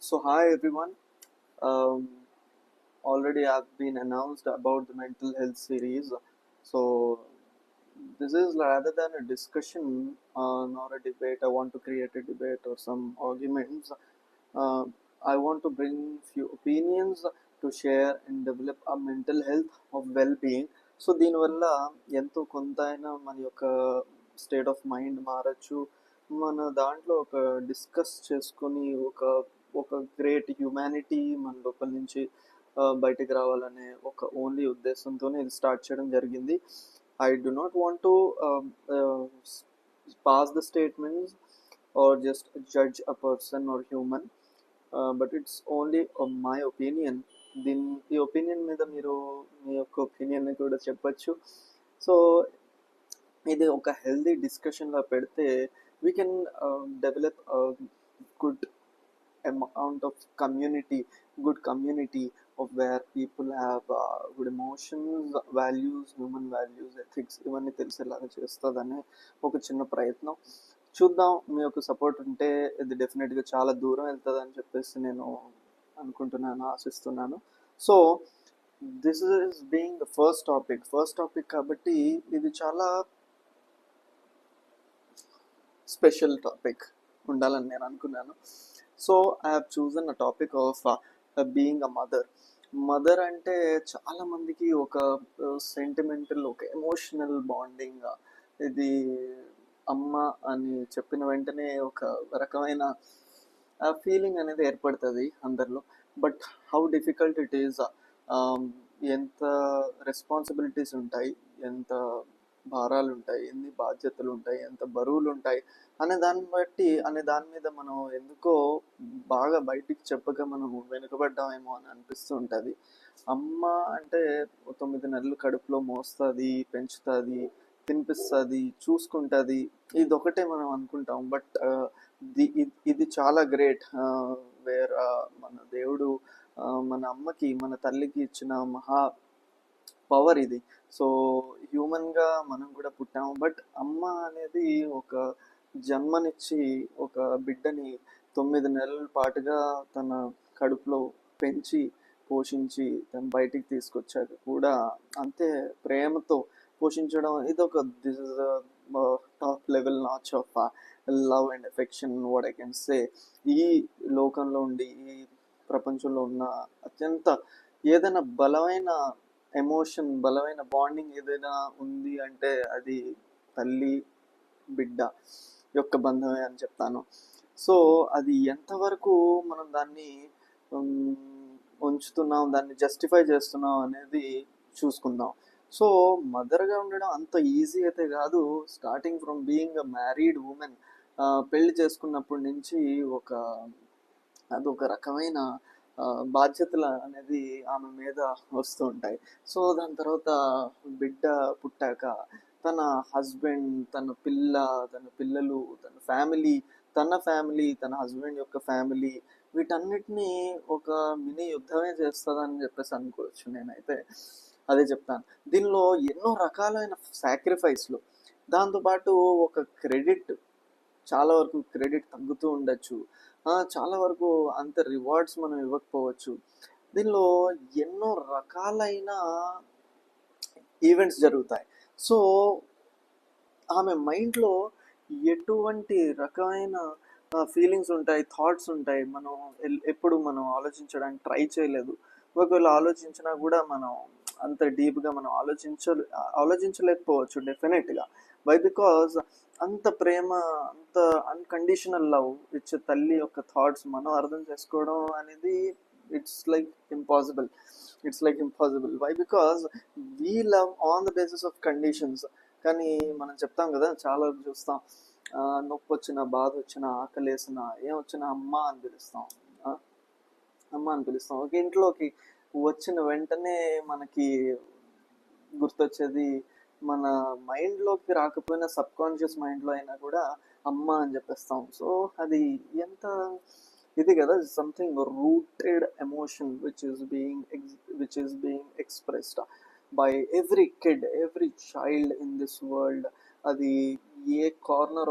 So hi everyone. Um, Already I've been announced about the mental health series. So this is rather than a discussion nor a debate. I want to create a debate or some arguments. Uh, I want to bring few opinions to share and develop a mental health of well-being. So దీనివల్ల ఎంతో కొంత అయినా మన యొక్క state of mind మారచ్చు. మన దాంట్లో ఒక డిస్కస్ చేసుకొని ఒక ఒక గ్రేట్ హ్యుమానిటీ మన లోపల నుంచి బయటికి రావాలనే ఒక ఓన్లీ ఉద్దేశంతోనే ఇది స్టార్ట్ చేయడం జరిగింది. I do not want to pass the statements or just judge a person or human, but it's only my opinion. దీని ఈ ఒపీనియన్ మీద మీరు మీ యొక్క ఒపీనియన్ కూడా చెప్పచ్చు. సో ఇది ఒక హెల్దీ డిస్కషన్లో పెడితే we can develop good amount of good community of where people have good emotions, values, human values, ethics ఇవన్నీ తెలిసేలాగా చేస్తుందని ఒక చిన్న ప్రయత్నం. చూద్దాం, మీ యొక్క సపోర్ట్ ఉంటే ఇది డెఫినెట్గా చాలా దూరం వెళ్తుందని చెప్పేసి నేను అనుకుంటున్నాను, ఆశిస్తున్నాను. So this is being the first topic కాబట్టి ఇది చాలా స్పెషల్ టాపిక్ ఉండాలని నేను అనుకున్నాను. So I have chosen a topic of being a mother అంటే చాలా మందికి ఒక సెంటిమెంటల్, ఒక ఎమోషనల్ బాండింగ్. ఇది అమ్మ అని చెప్పిన వెంటనే ఒక రకమైన ఫీలింగ్ అనేది ఏర్పడుతుంది అందరిలో. But how difficult it is, ఎంత రెస్పాన్సిబిలిటీస్ ఉంటాయి, ఎంత భారాలు ఉంటాయి, ఎన్ని బాధ్యతలు ఉంటాయి, ఎంత బరువులు ఉంటాయి అనే దాని మీద మనం ఎందుకో బాగా బయటికి చెప్పక మనం వెనుకబడ్డామేమో అని అనిపిస్తూ ఉంటుంది. అమ్మ అంటే 9 నెలలు కడుపులో మోస్తుంది, పెంచుతుంది, తినిపిస్తుంది, చూసుకుంటుంది, ఇదొకటే మనం అనుకుంటాం. బట్ ఇది చాలా గ్రేట్. వేర్ మన దేవుడు మన అమ్మకి, మన తల్లికి ఇచ్చిన మహా పవర్ ఇది. సో హ్యూమన్గా మనం కూడా పుట్టాము, బట్ అమ్మ అనేది ఒక జన్మనిచ్చి ఒక బిడ్డని 9 నెలల పాటుగా తన కడుపులో పెంచి పోషించి తను బయటికి తీసుకొచ్చాక కూడా అంతే ప్రేమతో పోషించడం, ఇదొక this is top level notch of love and affection, what I can say. ఈ లోకంలో ఉండి, ఈ ప్రపంచంలో ఉన్న అత్యంత ఏదైనా బలమైన ఎమోషన్, బలమైన బాండింగ్ ఏదైనా ఉంది అంటే అది తల్లి బిడ్డ యొక్క బంధమే అని చెప్తాను. సో అది ఎంతవరకు మనం దాన్ని ఉంచుతున్నాం, దాన్ని జస్టిఫై చేస్తున్నాం అనేది చూసుకుందాం. సో మదర్గా ఉండడం అంత ఈజీ అయితే కాదు. Starting from being a married women, పెళ్లి చేసుకున్నప్పటి నుంచి అదొక రకమైన బాధ్యతలు అనేది ఆమె మీద వస్తూ ఉంటాయి. సో దాని తర్వాత బిడ్డ పుట్టాక తన హస్బెండ్, తన పిల్లలు, తన ఫ్యామిలీ, తన హస్బెండ్ యొక్క ఫ్యామిలీ, వీటన్నిటినీ ఒక మినీ యుద్ధమే చేస్తుందని చెప్పేసి అనుకోవచ్చు. నేనైతే అదే చెప్తాను. దీనిలో ఎన్నో రకాలైన సాక్రిఫైస్లు, దాంతోపాటు ఒక చాలా వరకు క్రెడిట్ తగ్గుతూ ఉండొచ్చు, చాలా వరకు అంత రివార్డ్స్ మనం ఇవ్వకపోవచ్చు. దీనిలో ఎన్నో రకాలైన ఈవెంట్స్ జరుగుతాయి. సో ఆమె మైండ్లో ఎటువంటి రకమైన ఫీలింగ్స్ ఉంటాయి, థాట్స్ ఉంటాయి, మనం ఎప్పుడు మనం ఆలోచించడానికి ట్రై చేయలేదు. ఒకవేళ ఆలోచించినా కూడా మనం అంత డీప్గా మనం ఆలోచించలేకపోవచ్చు డెఫినెట్గా. వై? బికాజ్ అంత ప్రేమ, అంత అన్కండిషనల్ లవ్ ఇచ్చే తల్లి యొక్క థాట్స్ మనం అర్థం చేసుకోవడం అనేది it's like impossible. Why? Because we love on the basis of conditions. కానీ మనం చెప్తాం కదా, చాలా చూస్తాం, నొప్పి వచ్చినా, బాధ వచ్చినా, ఆకలి వేసినా, ఏం వచ్చినా అమ్మ అని పిలుస్తాం. ఒక ఇంట్లోకి వచ్చిన వెంటనే మనకి గుర్తొచ్చేది, మన మైండ్లోకి రాకపోయినా సబ్ కాన్షియస్ మైండ్లో అయినా కూడా అమ్మ అని చెప్పేస్తాం. సో అది ఎంత ఇది కదా, something rooted emotion which is being expressed by every kid, every child in this world. అది ఏ కార్నర్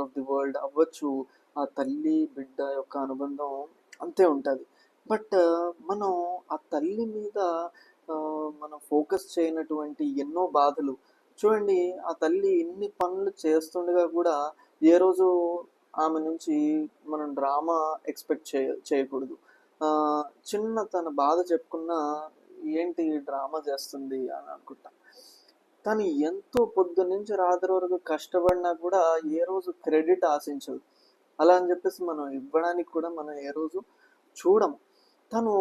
ఆఫ్ ది వరల్డ్ అవ్వచ్చు, ఆ తల్లి బిడ్డ యొక్క అనుబంధం అంతే ఉంటుంది. బట్ మనం ఆ తల్లి మీద మనం ఫోకస్ చేయనటువంటి ఎన్నో బాధలు చూడండి. ఆ తల్లి ఇన్ని పనులు చేస్తుండగా కూడా ఏ రోజు ఆమె నుంచి మనం డ్రామా ఎక్స్పెక్ట్ చేయకూడదు. ఆ, చిన్న తన బాధ చెప్పుకున్నా ఏంటి డ్రామా చేస్తుంది అని అనుకుంటా. తను ఎంతో పొద్దున్న నుంచి రాత్రి వరకు కష్టపడినా కూడా ఏ రోజు క్రెడిట్ ఆశించదు. అలా అని చెప్పేసి మనం ఇవ్వడానికి కూడా మనం ఏ రోజు చూడం. తను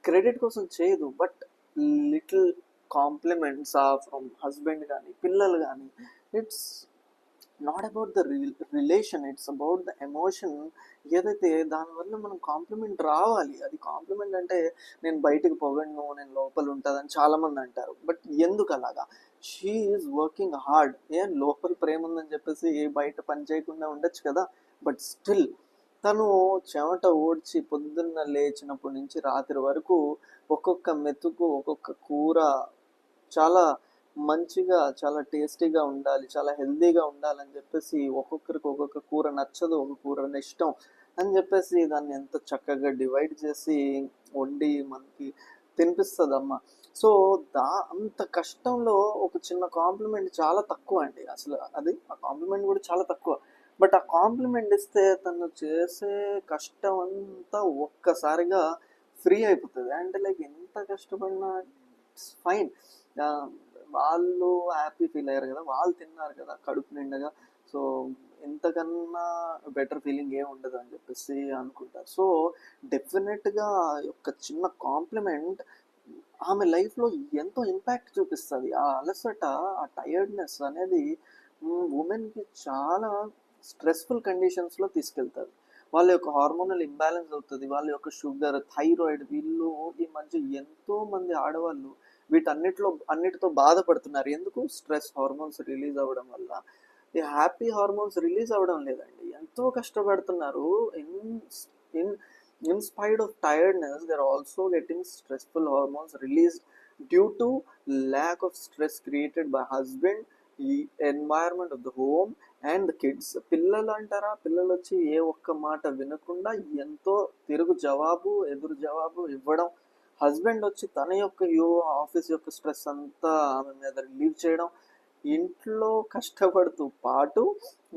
క్రెడిట్ కోసం చేయదు. But little compliments from husband కానీ పిల్లలు కానీ, it's not about the relation, it's about the emotion. ఏదైతే దానివల్ల మనం కాంప్లిమెంట్ రావాలి. అది కాంప్లిమెంట్ అంటే నేను బయటకు పొగడను, నేను లోపల ఉంటుందని చాలామంది అంటారు. బట్ ఎందుకు అలాగా? She is working hard. ఏం లోపల ప్రేమ ఉందని చెప్పేసి బయట పని చేయకుండా ఉండొచ్చు కదా. బట్ స్టిల్ తను చెమట ఓడ్చి పొద్దున్న లేచినప్పటి నుంచి రాత్రి వరకు ఒక్కొక్క మెతుకు ఒక్కొక్క కూర చాలా మంచిగా చాలా టేస్టీగా ఉండాలి, చాలా హెల్తీగా ఉండాలని చెప్పేసి ఒక్కొక్కరికి ఒక్కొక్క కూర నచ్చదు, ఒక కూర ఇష్టం అని చెప్పేసి దాన్ని ఎంత చక్కగా డివైడ్ చేసి వండి మనకి తినిపిస్తుంది అమ్మ. సో అంత కష్టంలో ఒక చిన్న కాంప్లిమెంట్ చాలా తక్కువ అండి. అసలు అది ఆ కాంప్లిమెంట్ కూడా చాలా తక్కువ. బట్ ఆ కాంప్లిమెంట్ ఇస్తే తను చేసే కష్టం అంతా ఒక్కసారిగా ఫ్రీ అయిపోతుంది. అంటే లైక్ ఎంత కష్టపడినా ఇట్స్ ఫైన్. వాళ్ళు హ్యాపీ ఫీల్ అయ్యారు కదా, వాళ్ళు తిన్నారు కదా కడుపు నిండగా. సో ఇంతకన్నా బెటర్ ఫీలింగ్ ఏం ఉండదు అని చెప్పేసి అనుకుంటారు. సో డెఫినెట్గా ఒక చిన్న కాంప్లిమెంట్ ఆమె లైఫ్లో ఎంతో ఇంపాక్ట్ చూపిస్తుంది. ఆ అలసట, ఆ టైర్డ్నెస్ అనేది ఉమెన్కి చాలా స్ట్రెస్ఫుల్ కండిషన్స్లో తీసుకెళ్తారు. వాళ్ళ యొక్క హార్మోనల్ ఇంబ్యాలెన్స్ అవుతుంది. వాళ్ళ యొక్క షుగర్, థైరాయిడ్, వీళ్ళు ఈ మధ్య ఎంతో మంది ఆడవాళ్ళు అన్నిటితో బాధపడుతున్నారు. ఎందుకు? స్ట్రెస్ హార్మోన్స్ రిలీజ్ అవ్వడం వల్ల. ఈ హ్యాపీ హార్మోన్స్ రిలీజ్ అవ్వడం లేదండి. ఎంతో కష్టపడుతున్నారు. In in in spite of tiredness they are also getting stressful hormones released due to lack of stress created by husband, ఈ environment of the home and the kids. పిల్లలు అంటారా, పిల్లలు వచ్చి ఏ ఒక్క మాట వినకుండా ఎంతో ఎదురు జవాబు ఇవ్వడం, హస్బెండ్ వచ్చి తన యొక్క ఆఫీస్ యొక్క స్ట్రెస్ అంతా ఆమె మీద రిలీవ్ చేయడం, ఇంట్లో కష్టపడుతూ పాటు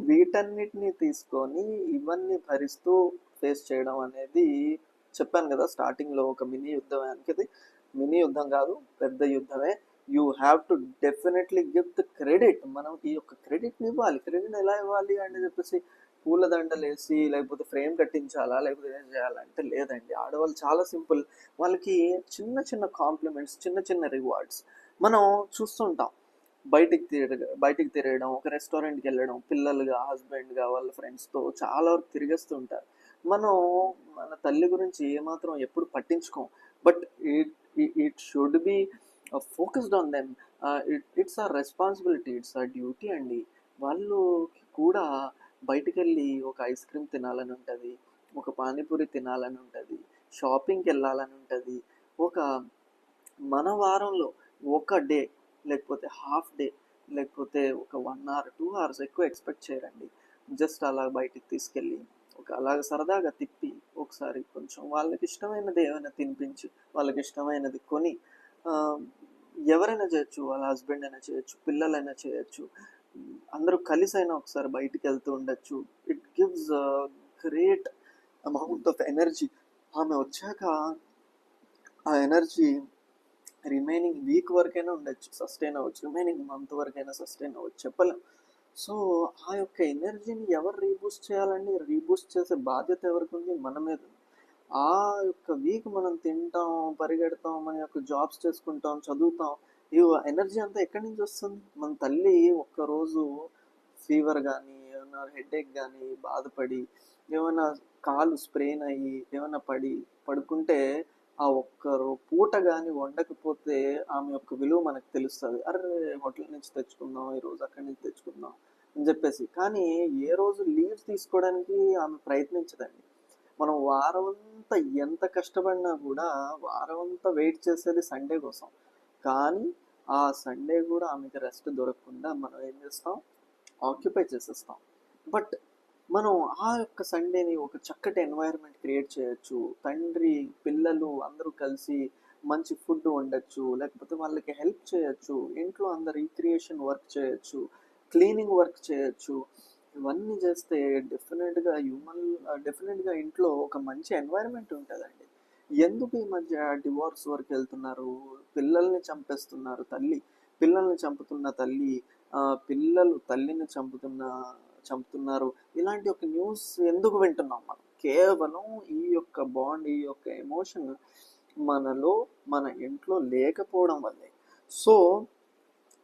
వీటన్నిటిని తీసుకొని ఇవన్నీ భరిస్తూ ఫేస్ చేయడం అనేది చెప్పాను కదా స్టార్టింగ్లో ఒక మినీ యుద్ధానికి. అది మినీ యుద్ధం కాదు, పెద్ద యుద్ధమే. You have to definitely give the credit. మనం ఈ యొక్క క్రెడిట్ని ఇవ్వాలి. క్రెడిట్ ఎలా ఇవ్వాలి అని చెప్పేసి పూలదండలు వేసి లేకపోతే ఫ్రేమ్ కట్టించాలా లేకపోతే ఏం చేయాలంటే లేదండి. ఆడవాళ్ళు చాలా సింపుల్. వాళ్ళకి చిన్న చిన్న కాంప్లిమెంట్స్, చిన్న చిన్న రివార్డ్స్ మనం చూస్తుంటాం. బయటికి తిరగడం, ఒక రెస్టారెంట్కి వెళ్ళడం, పిల్లలుగా హస్బెండ్గా వాళ్ళ ఫ్రెండ్స్తో చాలా వరకు తిరిగేస్తూ ఉంటారు. మనం మన తల్లి గురించి ఏమాత్రం ఎప్పుడు పట్టించుకోం. But it should be focused on them. It's a responsibility, it's a duty అండి. వాళ్ళు కూడా బయటికి వెళ్ళి ఒక ఐస్ క్రీమ్ తినాలని ఉంటుంది, ఒక పానీపూరి తినాలని ఉంటుంది, షాపింగ్కి వెళ్ళాలని ఉంటుంది. ఒక మన వారంలో ఒక డే లేకపోతే హాఫ్ డే లేకపోతే ఒక 1 hour 2 hours ఎక్కువ ఎక్స్పెక్ట్ చేయరండి. జస్ట్ అలా బయటికి తీసుకెళ్ళి ఒక అలాగ సరదాగా తిప్పి ఒకసారి కొంచెం వాళ్ళకి ఇష్టమైనది ఏమైనా తినిపించి వాళ్ళకి ఇష్టమైనది కొని, ఆ, ఎవరైనా చేయొచ్చు, వాళ్ళ హస్బెండ్ అయినా చేయొచ్చు, పిల్లలైనా చేయొచ్చు, అందరూ కలిసి అయినా ఒకసారి బయటికి వెళ్తూ ఉండొచ్చు. It gives great amount of energy. ఆమె వచ్చాక ఆ ఎనర్జీ రిమైనింగ్ వీక్ వరకైనా ఉండొచ్చు, సస్టైన్ అవ్వచ్చు, రిమైనింగ్ మంత్ వరకైనా సస్టైన్ అవ్వచ్చు, చెప్పలేం. సో ఆ యొక్క ఎనర్జీని ఎవరు రీబూస్ట్ చేయాలండి? రీబూస్ట్ చేసే బాధ్యత ఎవరికి ఉంది? మన మీద. ఆ యొక్క వీక్ మనం తింటాం, పరిగెడతాం, మన యొక్క జాబ్స్ చేసుకుంటాం, చదువుతాం. ఈ ఎనర్జీ అంతా ఎక్కడి నుంచి వస్తుంది? మన తల్లి ఒక్కరోజు ఫీవర్ కానీ ఏమైనా హెడేక్ కానీ బాధపడి ఏమైనా కాలు స్ప్రెయిన్ అయ్యి ఏమైనా పడుకుంటే ఆ ఒక్క పూట కానీ వండకపోతే ఆమె యొక్క విలువ మనకు తెలుస్తుంది. అరే హోటల్ నుంచి తెచ్చుకుందాం, ఈరోజు అక్కడి నుంచి తెచ్చుకుందాం అని చెప్పేసి. కానీ ఏ రోజు లీవ్స్ తీసుకోవడానికి ఆమె ప్రయత్నించదండి. మనం వారం అంతా ఎంత కష్టపడినా కూడా వారం అంతా వెయిట్ చేసేది సండే కోసం. కానీ ఆ సండే కూడా ఆమెకి రెస్ట్ దొరకకుండా మనం ఏం చేస్తాం? ఆక్యుపై చేసేస్తాం. బట్ మనం ఆ యొక్క సండేని ఒక చక్కటి ఎన్వైరన్మెంట్ క్రియేట్ చేయొచ్చు. తండ్రి, పిల్లలు అందరూ కలిసి మంచి ఫుడ్ వండొచ్చు. లేకపోతే వాళ్ళకి హెల్ప్ చేయొచ్చు. ఇంట్లో అందరు రీక్రియేషన్ వర్క్ చేయొచ్చు. క్లీనింగ్ వర్క్ చేయొచ్చు. ఇవన్నీ చేస్తే డెఫినెట్‌గా ఇంట్లో ఒక మంచి ఎన్వైరన్మెంట్ ఉంటదండి. ఎందుకు ఈ మధ్య డివోర్స్ వరకు వెళ్తున్నారు? పిల్లల్ని చంపేస్తున్నారు తల్లి. పిల్లల్ని చంపుతున్న తల్లి, పిల్లలు తల్లిని చంపుతున్నారు. ఇలాంటి ఒక న్యూస్ ఎందుకు వింటున్నాం మనం? కేవలం ఈ యొక్క బాండ్, ఈ యొక్క ఎమోషన్ మనలో, మన ఇంట్లో లేకపోవడం వల్లే. సో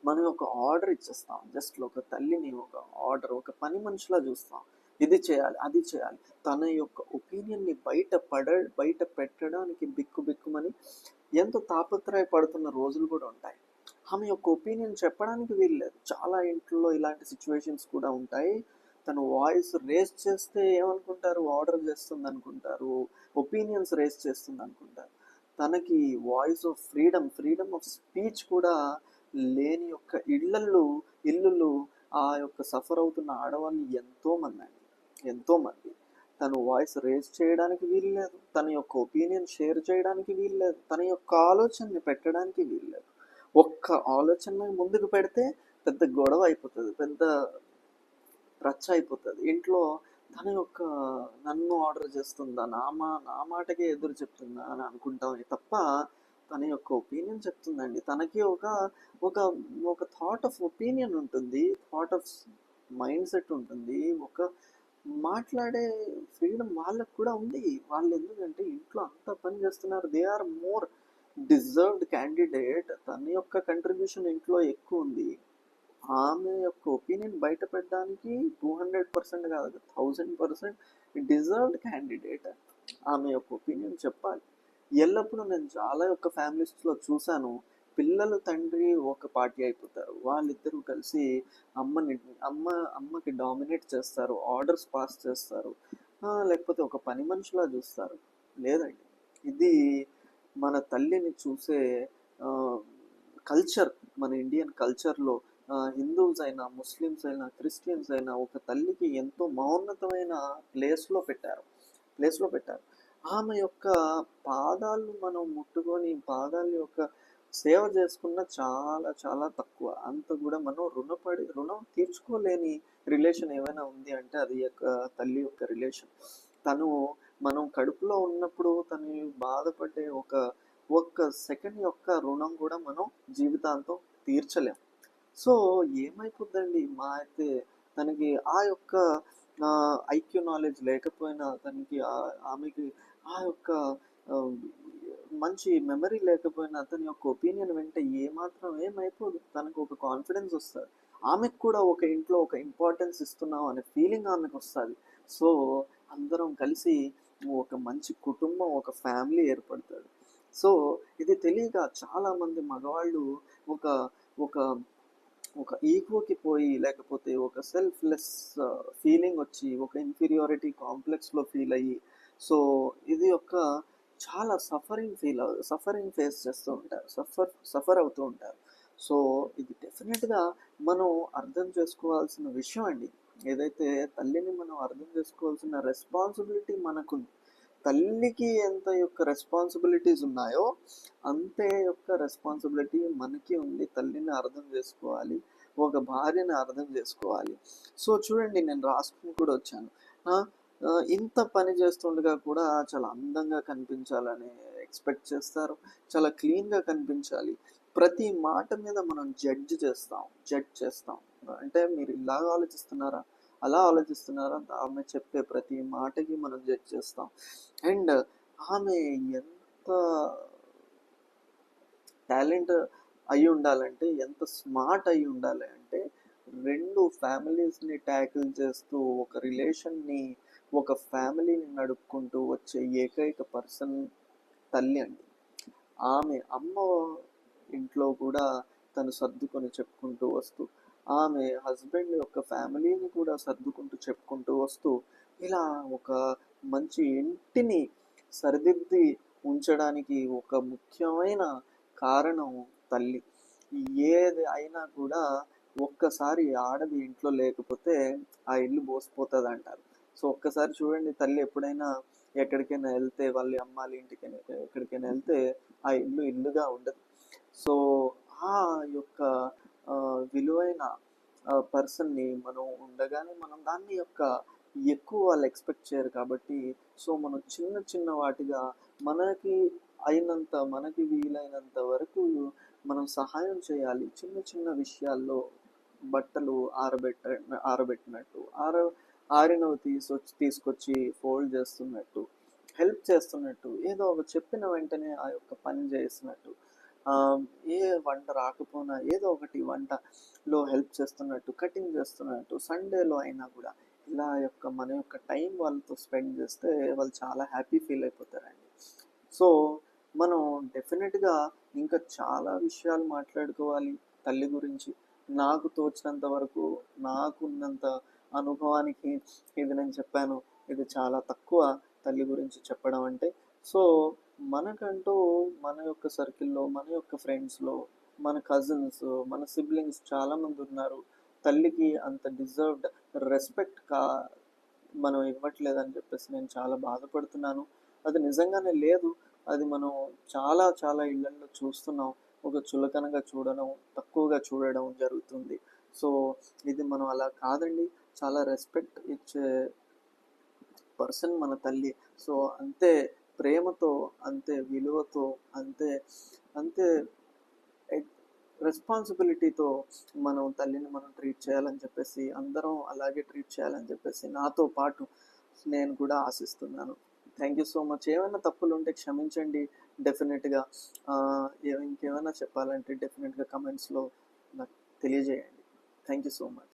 మనం ఒక ఆర్డర్ ఇచ్చేస్తాం. జస్ట్ ఒక తల్లిని ఒక ఆర్డర్, ఒక పని మనిషిలా చూస్తాం. ఇది చేయాలి, అది చేయాలి. తన యొక్క ఒపీనియన్ని బయట పెట్టడానికి బిక్కుమని ఎంతో తాపత్రయపడుతున్న రోజులు కూడా ఉంటాయి. ఆమె యొక్క ఒపీనియన్ చెప్పడానికి వీల్లేదు. చాలా ఇంట్లో ఇలాంటి సిచ్యువేషన్స్ కూడా ఉంటాయి. తను వాయిస్ రేస్ చేస్తే ఏమనుకుంటారు? ఆర్డర్ చేస్తుంది అనుకుంటారు, ఒపీనియన్స్ రేస్ చేస్తుంది అనుకుంటారు. తనకి voice of freedom of speech కూడా లేని యొక్క ఇల్లులు ఆ యొక్క సఫర్ అవుతున్న ఆడవాళ్ళు ఎంతో మంది. తను వాయిస్ రేజ్ చేయడానికి వీల్లేదు, తన యొక్క ఒపీనియన్ షేర్ చేయడానికి వీల్లేదు, తన యొక్క ఆలోచనని పెట్టడానికి వీల్లేదు. ఒక్క ఆలోచన ముందుకు పెడితే పెద్ద గొడవ అయిపోతుంది, పెద్ద రచ్చ అయిపోతుంది ఇంట్లో. తన యొక్క నన్ను ఆర్డర్ చేస్తుందా, నా మాటకే ఎదురు చెప్తుందా అని అనుకుంటామే తప్ప తన యొక్క ఒపీనియన్ చెప్తుందండి. తనకి ఒక ఒక ఒక థాట్ ఆఫ్ ఒపీనియన్ ఉంటుంది, థాట్ ఆఫ్ మైండ్ సెట్ ఉంటుంది, ఒక మాట్లాడే ఫ్రీడమ్ వాళ్ళకు కూడా ఉంది. వాళ్ళు ఎందుకంటే ఇంట్లో అంత పని చేస్తున్నారు. They are more deserved candidate. తన యొక్క కంట్రిబ్యూషన్ ఇంట్లో ఎక్కువ ఉంది. ఆమె యొక్క ఒపీనియన్ బయట పెట్టడానికి 200% కాదు, 1000% డిజర్వ్డ్ క్యాండిడేట్. ఆమె యొక్క ఒపీనియన్ చెప్పాలి. ఎల్లప్పుడూ నేను చాలా యొక్క ఫ్యామిలీస్లో చూశాను, పిల్లలు తండ్రి ఒక పార్టీ అయిపోతారు. వాళ్ళిద్దరూ కలిసి అమ్మకి డామినేట్ చేస్తారు, ఆర్డర్స్ పాస్ చేస్తారు, లేకపోతే ఒక పని మనిషిలా చూస్తారు. లేదండి, ఇది మన తల్లిని చూసే కల్చర్. మన ఇండియన్ కల్చర్లో హిందూస్ అయినా, ముస్లిమ్స్ అయినా, క్రిస్టియన్స్ అయినా ఒక తల్లికి ఎంతో మౌన్నతమైన ప్లేస్లో పెట్టారు. ఆమె యొక్క పాదాలు మనం ముట్టుకొని పాదాల యొక్క సేవ చేసుకున్న చాలా చాలా తక్కువ. అంత కూడా మనం రుణం తీర్చుకోలేని రిలేషన్ ఏమైనా ఉంది అంటే అది యొక్క తల్లి యొక్క రిలేషన్. మనం కడుపులో ఉన్నప్పుడు తను బాధపడే ఒక్క సెకండ్ యొక్క రుణం కూడా మనం జీవితాంతం తీర్చలేం. సో ఏమైపోద్దండి, మా అయితే తనకి ఆ యొక్క ఐక్యూ నాలెడ్జ్ లేకపోయినా, ఆమెకి ఆ యొక్క మంచి మెమరీ లేకపోయినా, అతని యొక్క ఒపీనియన్ వింటే ఏమైపోదు. తనకు ఒక కాన్ఫిడెన్స్ వస్తుంది. ఆమెకు కూడా ఒక ఇంట్లో ఒక ఇంపార్టెన్స్ ఇస్తున్నాం అనే ఫీలింగ్ ఆమెకు వస్తుంది. సో అందరం కలిసి ఒక మంచి కుటుంబం, ఒక ఫ్యామిలీ ఏర్పడుతుంది. సో ఇది తెలియక చాలామంది మగవాళ్ళు ఒక ఒక ఒక ఈగోకి పోయి, లేకపోతే ఒక సెల్ఫ్లెస్ ఫీలింగ్ వచ్చి, ఒక ఇన్ఫీరియారిటీ కాంప్లెక్స్లో ఫీల్ అయ్యి, సో ఇది ఒక చాలా సఫరింగ్ ఫేస్ చేస్తూ ఉంటారు, సఫర్ అవుతూ ఉంటారు. సో ఇది డెఫినెట్గా మనం అర్థం చేసుకోవాల్సిన విషయం అండి. ఏదైతే తల్లిని మనం అర్థం చేసుకోవాల్సిన రెస్పాన్సిబిలిటీ మనకుంది. తల్లికి ఎంత యొక్క రెస్పాన్సిబిలిటీస్ ఉన్నాయో అంతే యొక్క రెస్పాన్సిబిలిటీ మనకి ఉంది. తల్లిని అర్థం చేసుకోవాలి, ఒక భార్యని అర్థం చేసుకోవాలి. సో చూడండి, నేను రాసుకుని కూడా వచ్చాను. ఇంత పని చేస్తుండగా కూడా చాలా అందంగా కనిపించాలని ఎక్స్పెక్ట్ చేస్తారు, చాలా క్లీన్గా కనిపించాలి. ప్రతి మాట మీద మనం జడ్జ్ చేస్తాం. అంటే మీరు ఇలాగ ఆలోచిస్తున్నారా, అలా ఆలోచిస్తున్నారా, ఆమె చెప్పే ప్రతి మాటకి మనం జడ్జ్ చేస్తాం. అండ్ ఆమె ఎంత టాలెంట్ అయి ఉండాలంటే, ఎంత స్మార్ట్ అయి ఉండాలి అంటే, రెండు ఫ్యామిలీస్ని ట్యాకిల్ చేస్తూ ఒక ఫ్యామిలీని నడుపుకుంటూ వచ్చే ఏకైక పర్సన్ తల్లి అండి. అమ్మ ఇంట్లో కూడా తను సర్దుకొని చెప్పుకుంటూ వస్తూ, ఆమె హస్బెండ్ యొక్క ఫ్యామిలీని కూడా సర్దుకుంటూ చెప్పుకుంటూ వస్తూ, ఇలా ఒక మంచి ఇంటిని సరిదిద్ది ఉంచడానికి ఒక ముఖ్యమైన కారణం తల్లి. ఏది అయినా కూడా ఒక్కసారి ఆడది ఇంట్లో లేకపోతే ఆ ఇల్లు బోసిపోతుంది అంటారు. సో ఒక్కసారి చూడండి, తల్లి ఎప్పుడైనా ఎక్కడికైనా వెళ్తే, వాళ్ళ అమ్మ వాళ్ళ ఇంటికైనా ఎక్కడికైనా వెళ్తే ఆ ఇల్లు ఇల్లుగా ఉండదు. సో ఆ యొక్క విలువైన పర్సన్ని మనం ఉండగానే మనం దాన్ని యొక్క ఎక్కువ వాళ్ళు ఎక్స్పెక్ట్ చేయరు కాబట్టి, సో మనం చిన్న చిన్న వాటిగా మనకి అయినంత, మనకి వీలైనంత వరకు మనం సహాయం చేయాలి. చిన్న చిన్న విషయాల్లో బట్టలు ఆరబెట్టినట్టు, ఆరినవి తీసుకొచ్చి ఫోల్డ్ చేస్తున్నట్టు, హెల్ప్ చేస్తున్నట్టు, ఏదో ఒక చెప్పిన వెంటనే ఆ యొక్క పని చేసినట్టు, ఆ, ఏ వంట రాకపోయినా ఏదో ఒకటి వంటలో హెల్ప్ చేస్తున్నట్టు, కటింగ్ చేస్తున్నట్టు, సండేలో అయినా కూడా ఇలా మన యొక్క టైం వాళ్ళతో స్పెండ్ చేస్తే వాళ్ళు చాలా హ్యాపీ ఫీల్ అయిపోతారండి. సో మనం డెఫినెట్గా ఇంకా చాలా విషయాలు మాట్లాడుకోవాలి తల్లి గురించి. నాకు తోచినంత వరకు, నాకున్నంత అనుభవానికి ఇది నేను చెప్పాను. ఇది చాలా తక్కువ తల్లి గురించి చెప్పడం అంటే. సో మనకంటూ మన యొక్క సర్కిల్లో, మన యొక్క ఫ్రెండ్స్లో, మన కజిన్స్, మన సిబ్లింగ్స్ చాలామంది ఉన్నారు. తల్లికి అంత డిజర్వ్డ్ రెస్పెక్ట్ మనం ఇవ్వట్లేదని చెప్పేసి నేను చాలా బాధపడుతున్నాను. అది నిజంగానే లేదు. అది మనం చాలా చాలా ఇళ్లలో చూస్తున్నాం. ఒక చులకనగా చూడడం, తక్కువగా చూడడం జరుగుతుంది. సో ఇది మనం అలా కాదండి. చాలా రెస్పెక్ట్ ఇచ్చే పర్సన్ మన తల్లి. సో అంతే ప్రేమతో, అంతే విలువతో, అంతే అంతే రెస్పాన్సిబిలిటీతో మనం తల్లిని మనం ట్రీట్ చేయాలని చెప్పేసి, అందరం అలాగే ట్రీట్ చేయాలని చెప్పేసి నాతో పాటు నేను కూడా ఆశిస్తున్నాను. Thank you so much. ఏమైనా తప్పులు ఉంటే క్షమించండి. డెఫినెట్గా ఇంకేమైనా చెప్పాలంటే డెఫినెట్గా కమెంట్స్లో నాకు తెలియజేయండి. Thank you so much.